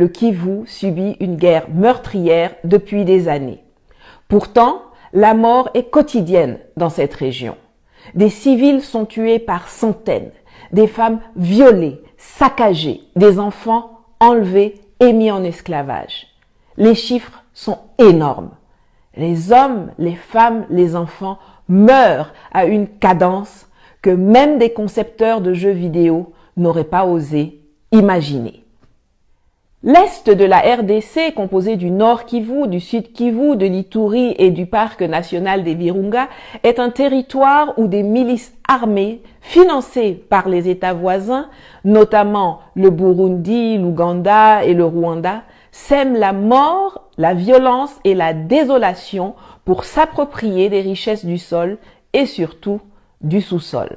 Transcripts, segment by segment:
Le Kivu subit une guerre meurtrière depuis des années. Pourtant, la mort est quotidienne dans cette région. Des civils sont tués par centaines, des femmes violées, saccagées, des enfants enlevés et mis en esclavage. Les chiffres sont énormes. Les hommes, les femmes, les enfants meurent à une cadence que même des concepteurs de jeux vidéo n'auraient pas osé imaginer. L'est de la RDC, composé du Nord Kivu, du Sud Kivu, de l'Ituri et du parc national des Virunga, est un territoire où des milices armées, financées par les États voisins, notamment le Burundi, l'Ouganda et le Rwanda, sèment la mort, la violence et la désolation pour s'approprier des richesses du sol et surtout du sous-sol.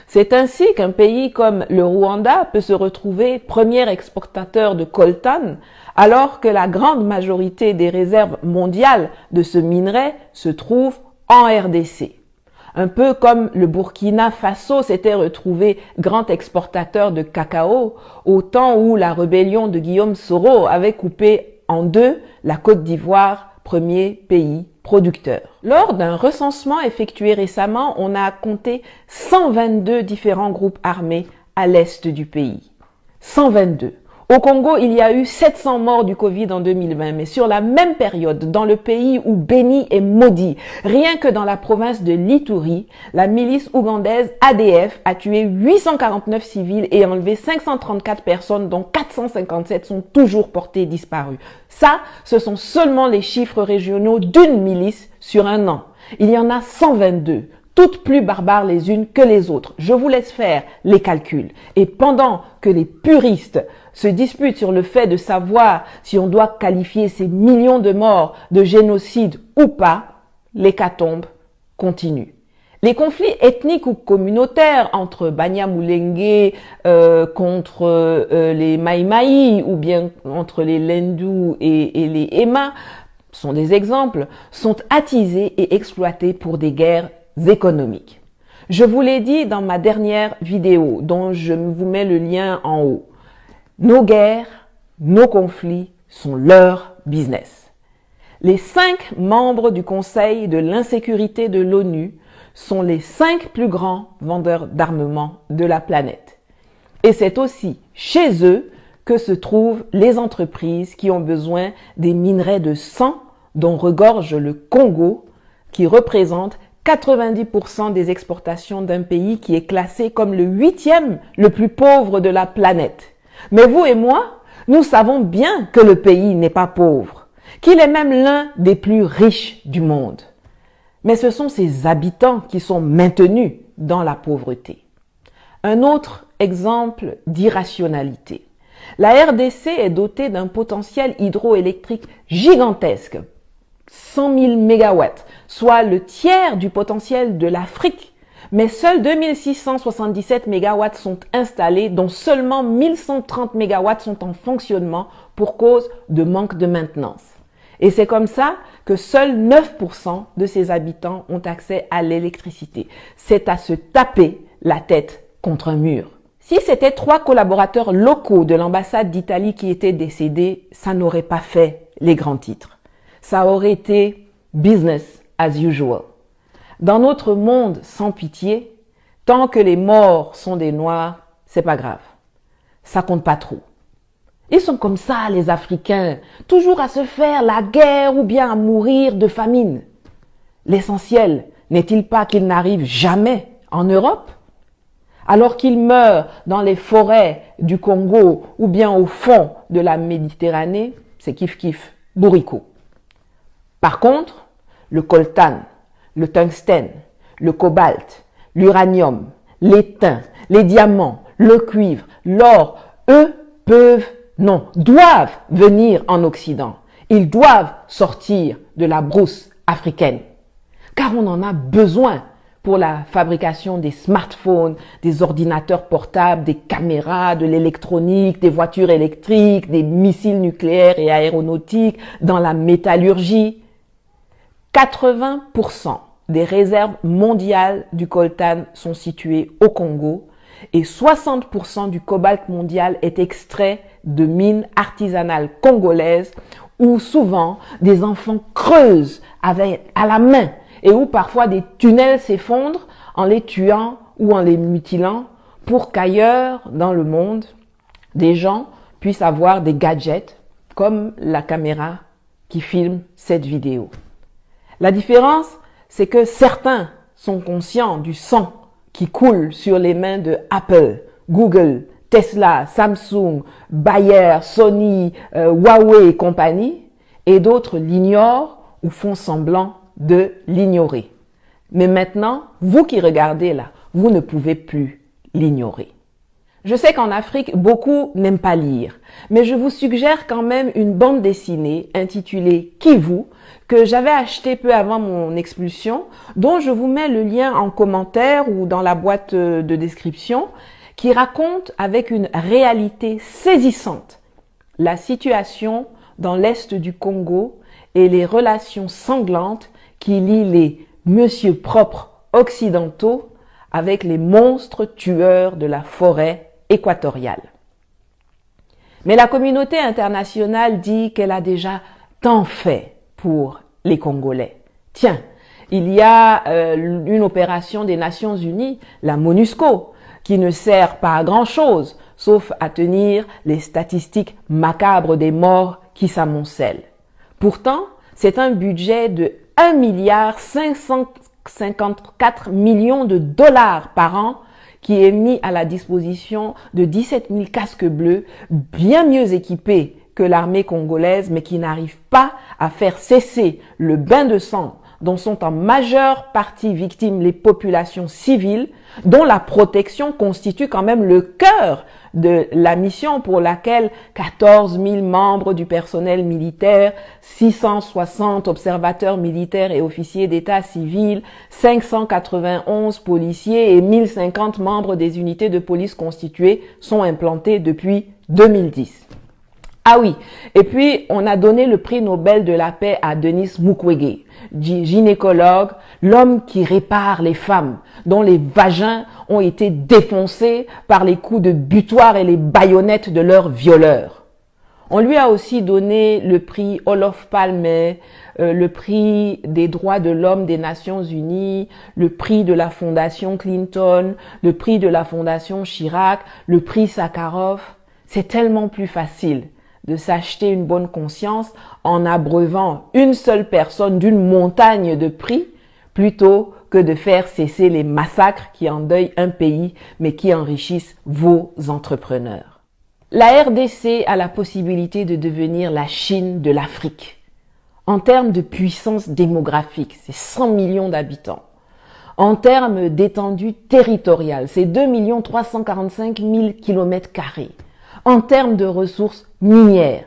C'est ainsi qu'un pays comme le Rwanda peut se retrouver premier exportateur de coltan, alors que la grande majorité des réserves mondiales de ce minerai se trouvent en RDC. Un peu comme le Burkina Faso s'était retrouvé grand exportateur de cacao au temps où la rébellion de Guillaume Soro avait coupé en deux la Côte d'Ivoire, premier pays producteur. Lors d'un recensement effectué récemment, on a compté 122 différents groupes armés à l'est du pays. 122. Au Congo, il y a eu 700 morts du Covid en 2020, mais sur la même période, dans le pays où béni est maudit, rien que dans la province de l'Ituri, la milice ougandaise ADF a tué 849 civils et enlevé 534 personnes, dont 457 sont toujours portées disparues. Ça, ce sont seulement les chiffres régionaux d'une milice sur un an. Il y en a 122. Toutes plus barbares les unes que les autres. Je vous laisse faire les calculs. Et pendant que les puristes se disputent sur le fait de savoir si on doit qualifier ces millions de morts de génocide ou pas, l'hécatombe continue. Les conflits ethniques ou communautaires entre Banyamulenge contre les Maïmaï ou bien entre les Lendu et les Ema sont des exemples, sont attisés et exploités pour des guerres économiques. Je vous l'ai dit dans ma dernière vidéo, dont je vous mets le lien en haut. Nos guerres, nos conflits sont leur business. Les 5 membres du Conseil de l'insécurité de l'ONU sont les 5 plus grands vendeurs d'armement de la planète. Et c'est aussi chez eux que se trouvent les entreprises qui ont besoin des minerais de sang dont regorge le Congo, qui représente 90% des exportations d'un pays qui est classé comme le 8e le plus pauvre de la planète. Mais vous et moi, nous savons bien que le pays n'est pas pauvre, qu'il est même l'un des plus riches du monde. Mais ce sont ses habitants qui sont maintenus dans la pauvreté. Un autre exemple d'irrationalité. La RDC est dotée d'un potentiel hydroélectrique gigantesque, 100 000 mégawatts, soit le tiers du potentiel de l'Afrique. Mais seuls 2677 mégawatts sont installés, dont seulement 1130 mégawatts sont en fonctionnement pour cause de manque de maintenance. Et c'est comme ça que seuls 9% de ses habitants ont accès à l'électricité. C'est à se taper la tête contre un mur. Si c'était 3 collaborateurs locaux de l'ambassade d'Italie qui étaient décédés, ça n'aurait pas fait les grands titres. Ça aurait été business as usual. Dans notre monde sans pitié, tant que les morts sont des noirs, c'est pas grave. Ça compte pas trop. Ils sont comme ça, les Africains, toujours à se faire la guerre ou bien à mourir de famine. L'essentiel n'est-il pas qu'ils n'arrivent jamais en Europe? Alors qu'ils meurent dans les forêts du Congo ou bien au fond de la Méditerranée, c'est kiff-kiff, bourricot. Par contre, le coltan, le tungstène, le cobalt, l'uranium, l'étain, les diamants, le cuivre, l'or, eux doivent venir en Occident. Ils doivent sortir de la brousse africaine. Car on en a besoin pour la fabrication des smartphones, des ordinateurs portables, des caméras, de l'électronique, des voitures électriques, des missiles nucléaires et aéronautiques, dans la métallurgie. 80% des réserves mondiales du coltan sont situées au Congo et 60% du cobalt mondial est extrait de mines artisanales congolaises où souvent des enfants creusent à la main et où parfois des tunnels s'effondrent en les tuant ou en les mutilant pour qu'ailleurs dans le monde, des gens puissent avoir des gadgets comme la caméra qui filme cette vidéo. La différence, c'est que certains sont conscients du sang qui coule sur les mains de Apple, Google, Tesla, Samsung, Bayer, Sony, Huawei et compagnie, et d'autres l'ignorent ou font semblant de l'ignorer. Mais maintenant, vous qui regardez là, vous ne pouvez plus l'ignorer. Je sais qu'en Afrique, beaucoup n'aiment pas lire, mais je vous suggère quand même une bande dessinée intitulée « Kivu » que j'avais acheté peu avant mon expulsion, dont je vous mets le lien en commentaire ou dans la boîte de description, qui raconte avec une réalité saisissante la situation dans l'est du Congo et les relations sanglantes qui lient les monsieur propres occidentaux avec les monstres tueurs de la forêt équatoriale. Mais la communauté internationale dit qu'elle a déjà tant fait pour les Congolais. Tiens, il y a une opération des Nations Unies, la MONUSCO, qui ne sert pas à grand-chose, sauf à tenir les statistiques macabres des morts qui s'amoncellent. Pourtant, c'est un budget de 1,554 milliard de dollars par an qui est mis à la disposition de 17 000 casques bleus, bien mieux équipés que l'armée congolaise, mais qui n'arrivent pas à faire cesser le bain de sang dont sont en majeure partie victimes les populations civiles, dont la protection constitue quand même le cœur de la mission pour laquelle 14 000 membres du personnel militaire, 660 observateurs militaires et officiers d'état civil, 591 policiers et 1050 membres des unités de police constituées sont implantés depuis 2010. Ah oui, et puis on a donné le prix Nobel de la paix à Denis Mukwege, gynécologue, l'homme qui répare les femmes, dont les vagins ont été défoncés par les coups de butoir et les baïonnettes de leurs violeurs. On lui a aussi donné le prix Olof Palme, le prix des droits de l'homme des Nations Unies, le prix de la Fondation Clinton, le prix de la Fondation Chirac, le prix Sakharov. C'est tellement plus facile de s'acheter une bonne conscience en abreuvant une seule personne d'une montagne de prix plutôt que de faire cesser les massacres qui endeuillent un pays mais qui enrichissent vos entrepreneurs. La RDC a la possibilité de devenir la Chine de l'Afrique. En termes de puissance démographique, c'est 100 millions d'habitants. En termes d'étendue territoriale, c'est 2 345 000 km². En termes de ressources minières.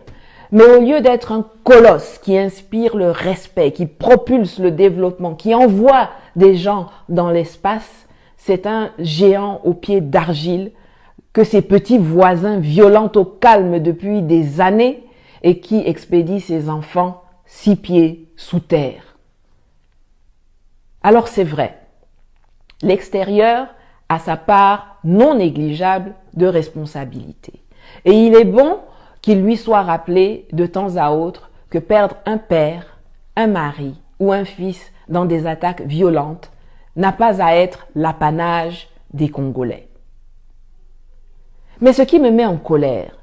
Mais au lieu d'être un colosse qui inspire le respect, qui propulse le développement, qui envoie des gens dans l'espace, c'est un géant aux pieds d'argile que ses petits voisins violentent au calme depuis des années et qui expédie ses enfants 6 pieds sous terre. Alors c'est vrai, l'extérieur a sa part non négligeable de responsabilité. Et il est bon qu'il lui soit rappelé de temps à autre que perdre un père, un mari ou un fils dans des attaques violentes n'a pas à être l'apanage des Congolais. Mais ce qui me met en colère,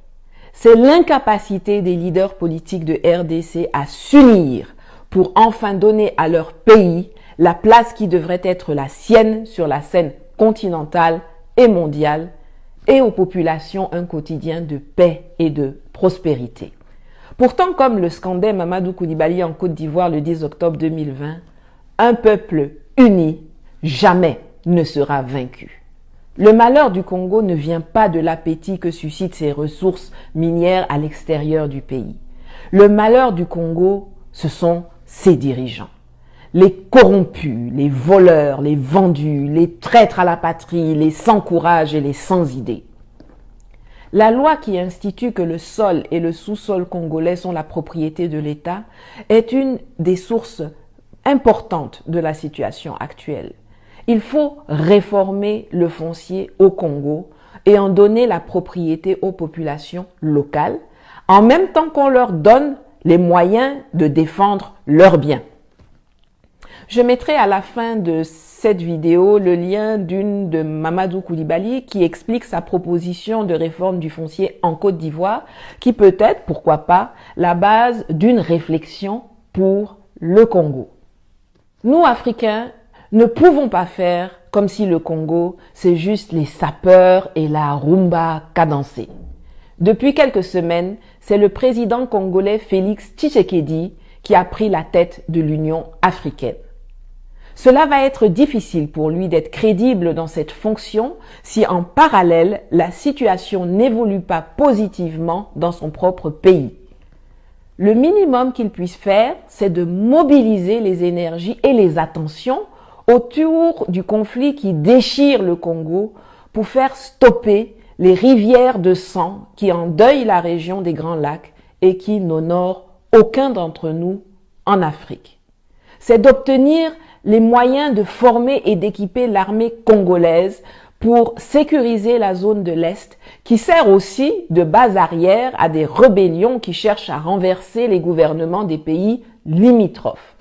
c'est l'incapacité des leaders politiques de RDC à s'unir pour enfin donner à leur pays la place qui devrait être la sienne sur la scène continentale et mondiale, et aux populations un quotidien de paix et de prospérité. Pourtant, comme le scandait Mamadou Koulibaly en Côte d'Ivoire le 10 octobre 2020, un peuple uni jamais ne sera vaincu. Le malheur du Congo ne vient pas de l'appétit que suscitent ses ressources minières à l'extérieur du pays. Le malheur du Congo, ce sont ses dirigeants. Les corrompus, les voleurs, les vendus, les traîtres à la patrie, les sans courage et les sans idées. La loi qui institue que le sol et le sous-sol congolais sont la propriété de l'État est une des sources importantes de la situation actuelle. Il faut réformer le foncier au Congo et en donner la propriété aux populations locales, en même temps qu'on leur donne les moyens de défendre leurs biens. Je mettrai à la fin de cette vidéo le lien d'une de Mamadou Koulibaly qui explique sa proposition de réforme du foncier en Côte d'Ivoire, qui peut être, pourquoi pas, la base d'une réflexion pour le Congo. Nous, Africains, ne pouvons pas faire comme si le Congo, c'est juste les sapeurs et la rumba cadencée. Depuis quelques semaines, c'est le président congolais Félix Tshisekedi qui a pris la tête de l'Union africaine. Cela va être difficile pour lui d'être crédible dans cette fonction si en parallèle, la situation n'évolue pas positivement dans son propre pays. Le minimum qu'il puisse faire, c'est de mobiliser les énergies et les attentions autour du conflit qui déchire le Congo pour faire stopper les rivières de sang qui endeuillent la région des Grands Lacs et qui n'honorent aucun d'entre nous en Afrique. C'est d'obtenir les moyens de former et d'équiper l'armée congolaise pour sécuriser la zone de l'Est, qui sert aussi de base arrière à des rébellions qui cherchent à renverser les gouvernements des pays limitrophes.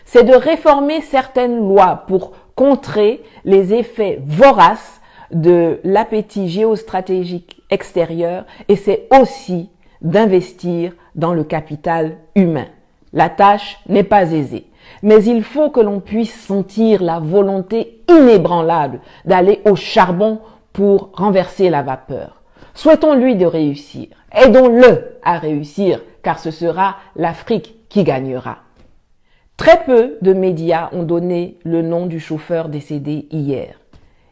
C'est de réformer certaines lois pour contrer les effets voraces de l'appétit géostratégique extérieur et c'est aussi d'investir dans le capital humain. La tâche n'est pas aisée, mais il faut que l'on puisse sentir la volonté inébranlable d'aller au charbon pour renverser la vapeur. Souhaitons-lui de réussir, aidons-le à réussir, car ce sera l'Afrique qui gagnera. Très peu de médias ont donné le nom du chauffeur décédé hier.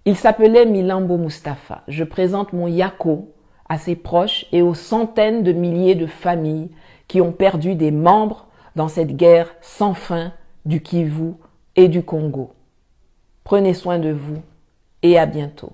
Il s'appelait Milambo Mustapha. Je présente mon yako à ses proches et aux centaines de milliers de familles qui ont perdu des membres dans cette guerre sans fin du Kivu et du Congo. Prenez soin de vous et à bientôt.